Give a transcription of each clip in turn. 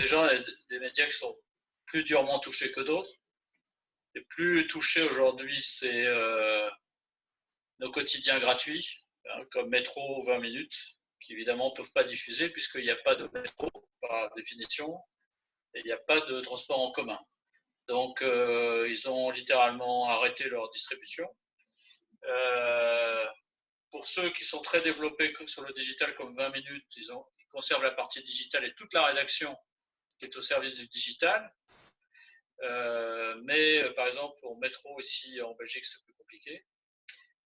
déjà des médias qui sont plus durement touchés que d'autres. Les plus touchés aujourd'hui, c'est nos quotidiens gratuits, hein, comme Métro 20 minutes, qui évidemment ne peuvent pas diffuser puisqu'il n'y a pas de métro par définition et il n'y a pas de transport en commun. Donc ils ont littéralement arrêté leur distribution. Pour ceux qui sont très développés sur le digital comme 20 minutes, ils conservent la partie digitale et toute la rédaction qui est au service du digital. Mais par exemple pour Métro ici en Belgique c'est plus compliqué.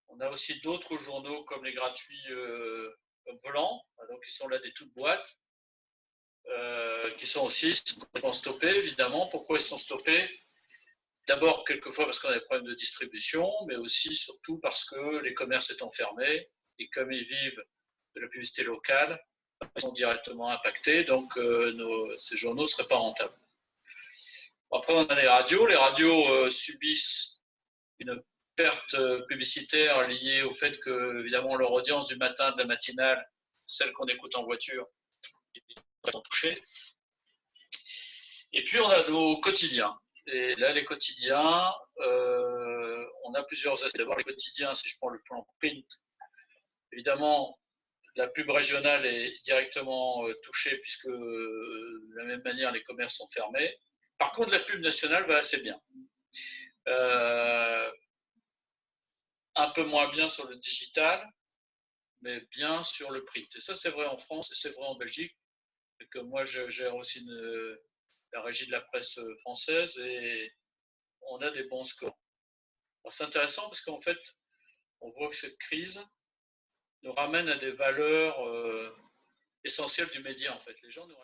On a aussi d'autres journaux comme les gratuits comme Volant, donc qui sont là des toutes boîtes, qui sont aussi complètement stoppés évidemment. Pourquoi ils sont stoppés? D'abord, quelquefois parce qu'on a des problèmes de distribution, mais aussi surtout parce que les commerces étant fermés, et comme ils vivent de la publicité locale, ils sont directement impactés, donc ces journaux ne seraient pas rentables. Après, on a les radios. Les radios subissent une perte publicitaire liée au fait que, évidemment, leur audience du matin, de la matinale, celle qu'on écoute en voiture, est touchée. Et puis, on a nos quotidiens. Et là, les quotidiens, on a plusieurs aspects. D'abord, les quotidiens, si je prends le plan print, évidemment, la pub régionale est directement touchée puisque de la même manière, les commerces sont fermés. Par contre, la pub nationale va assez bien. Un peu moins bien sur le digital, mais bien sur le print. Et ça, c'est vrai en France et c'est vrai en Belgique. Et que moi, je gère aussi la régie de la presse française et on a des bons scores. C'est intéressant parce qu'en fait, on voit que cette crise nous ramène à des valeurs essentielles du média. En fait, les gens nous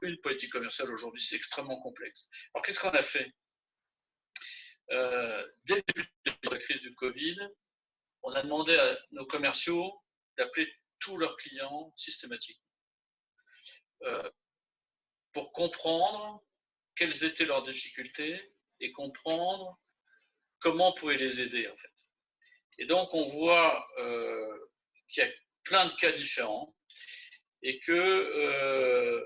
une politique commerciale aujourd'hui, c'est extrêmement complexe. Alors, qu'est-ce qu'on a fait? Dès le début de la crise du Covid, on a demandé à nos commerciaux d'appeler tous leurs clients systématiquement pour comprendre quelles étaient leurs difficultés et comprendre comment on pouvait les aider en fait. Et donc on voit qu'il y a plein de cas différents et que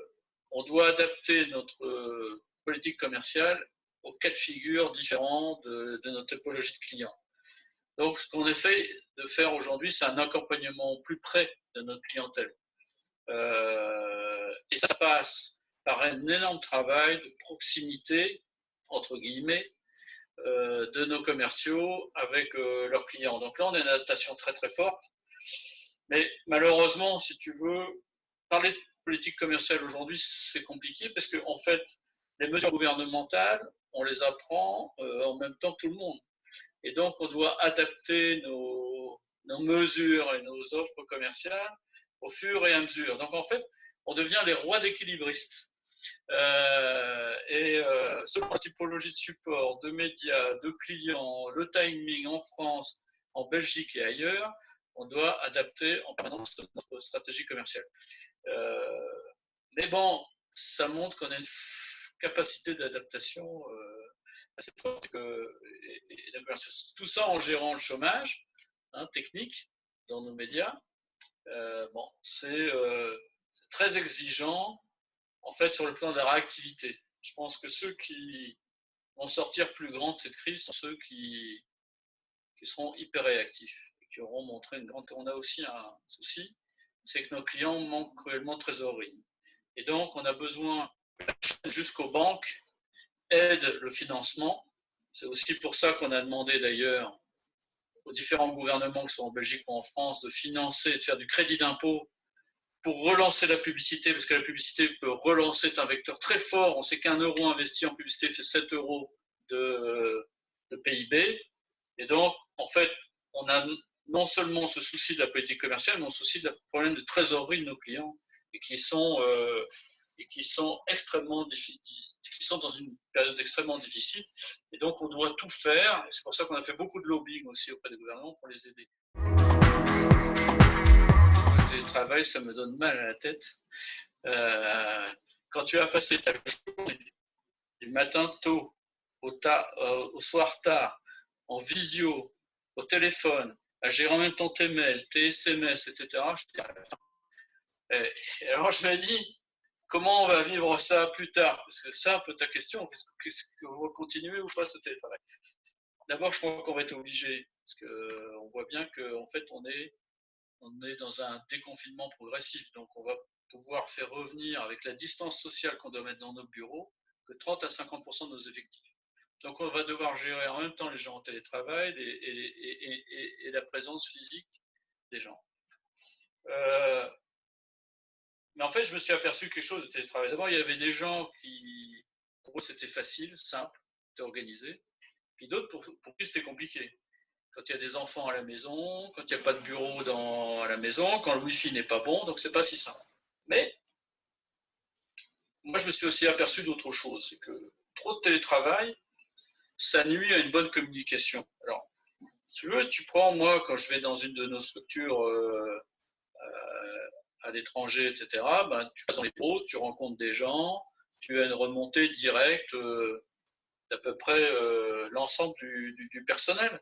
on doit adapter notre politique commerciale aux cas de figure différents de notre typologie de clients. Donc ce qu'on essaie de faire aujourd'hui, c'est un accompagnement plus près de notre clientèle. Et ça passe par un énorme travail de proximité, entre guillemets, de nos commerciaux avec leurs clients. Donc là, on a une adaptation très très forte. Mais malheureusement, si tu veux, parler de politique commerciale aujourd'hui, c'est compliqué parce qu'en fait, les mesures gouvernementales, on les apprend en même temps que tout le monde. Et donc, on doit adapter nos mesures et nos offres commerciales au fur et à mesure. Donc, en fait, on devient les rois d'équilibristes. Selon la typologie de support, de médias, de clients, le timing en France, en Belgique et ailleurs, on doit adapter en permanence notre stratégie commerciale. Mais bon, ça montre qu'on a une capacité d'adaptation assez forte. Tout ça en gérant le chômage technique dans nos médias. Bon, c'est très exigeant en fait sur le plan de la réactivité. Je pense que ceux qui vont sortir plus grands de cette crise sont ceux qui seront hyper réactifs et qui auront montré une grande... On a aussi un souci, c'est que nos clients manquent cruellement de trésorerie. Et donc, on a besoin jusqu'aux banques aident le financement. C'est aussi pour ça qu'on a demandé d'ailleurs aux différents gouvernements qui sont en Belgique ou en France de financer, de faire du crédit d'impôt pour relancer la publicité, parce que la publicité peut relancer, c'est un vecteur très fort. On sait qu'un euro investi en publicité fait 7 euros de PIB. Et donc, en fait, on a non seulement ce souci de la politique commerciale, mais aussi de problème de trésorerie de nos clients, et qui sont extrêmement difficiles, qui sont dans une période extrêmement difficile. Et donc, on doit tout faire. C'est pour ça qu'on a fait beaucoup de lobbying aussi auprès des gouvernements pour les aider. Le télétravail, ça me donne mal à la tête. Quand tu as passé ta journée du matin tôt au soir tard, en visio, au téléphone, à gérer en même temps tes mails, tes SMS, etc., Et alors je me dis, comment on va vivre ça plus tard? Parce que c'est un peu ta question, qu'est-ce qu'on va continuer ou pas ce télétravail? D'abord, je crois qu'on va être obligé, parce qu'on voit bien qu'en fait, on est dans un déconfinement progressif. Donc, on va pouvoir faire revenir, avec la distance sociale qu'on doit mettre dans nos bureaux, que 30 à 50% de nos effectifs. Donc, on va devoir gérer en même temps les gens en télétravail et la présence physique des gens. Mais en fait, je me suis aperçu quelque chose de télétravail. D'abord, il y avait des gens qui, pour eux, c'était facile, simple, c'était organisé. Puis d'autres, pour qui c'était compliqué. Quand il y a des enfants à la maison, quand il n'y a pas de bureau à la maison, quand le Wi-Fi n'est pas bon, donc c'est pas si simple. Mais moi, je me suis aussi aperçu d'autre chose, c'est que trop de télétravail, ça nuit à une bonne communication. Alors, si tu veux, tu prends, moi, quand je vais dans une de nos structures à l'étranger, etc., ben, tu passes dans les bureaux, tu rencontres des gens, tu as une remontée directe d'à peu près l'ensemble du personnel.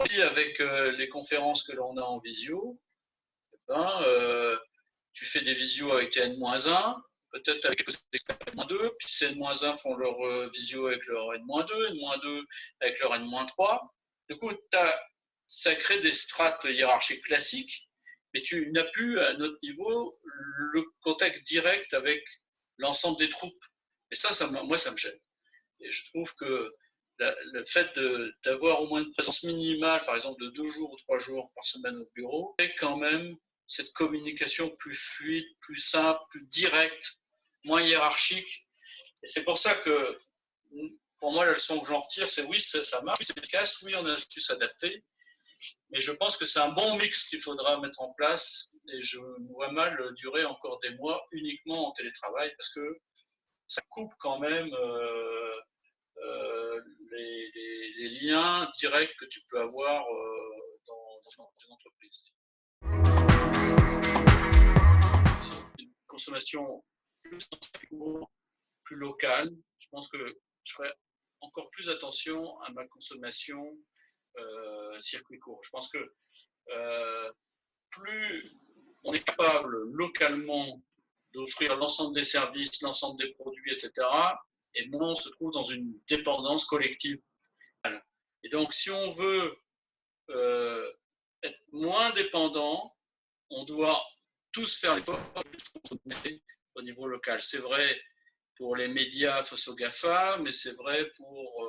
Aussi, avec les conférences que l'on a en visio, ben, tu fais des visios avec tes N-1, peut-être avec quelques experts N-2, puis ces N-1 font leur visio avec leur N-2, N-2 avec leur N-3. Du coup, ça crée des strates hiérarchiques classiques, mais tu n'as plus à notre niveau le contact direct avec l'ensemble des troupes. Et ça moi, ça me gêne. Et je trouve que le fait d'avoir au moins une présence minimale, par exemple de 2 jours ou 3 jours par semaine au bureau, fait quand même cette communication plus fluide, plus simple, plus directe, moins hiérarchique. Et c'est pour ça que, pour moi, la leçon que j'en retire, c'est oui, ça marche, oui, c'est efficace, oui, on a su s'adapter, mais je pense que c'est un bon mix qu'il faudra mettre en place, et je me vois mal durer encore des mois uniquement en télétravail, parce que ça coupe quand même les liens directs que tu peux avoir dans une entreprise. Une consommation plus locale, je pense que je ferai encore plus attention à ma consommation circuit court. Je pense que plus on est capable localement d'offrir l'ensemble des services, l'ensemble des produits, etc., et moins on se trouve dans une dépendance collective. Et donc, si on veut être moins dépendant, on doit tous faire l'effort de consommer au niveau local. C'est vrai pour les médias face aux GAFA, mais c'est vrai pour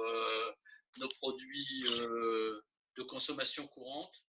nos produits de consommation courante.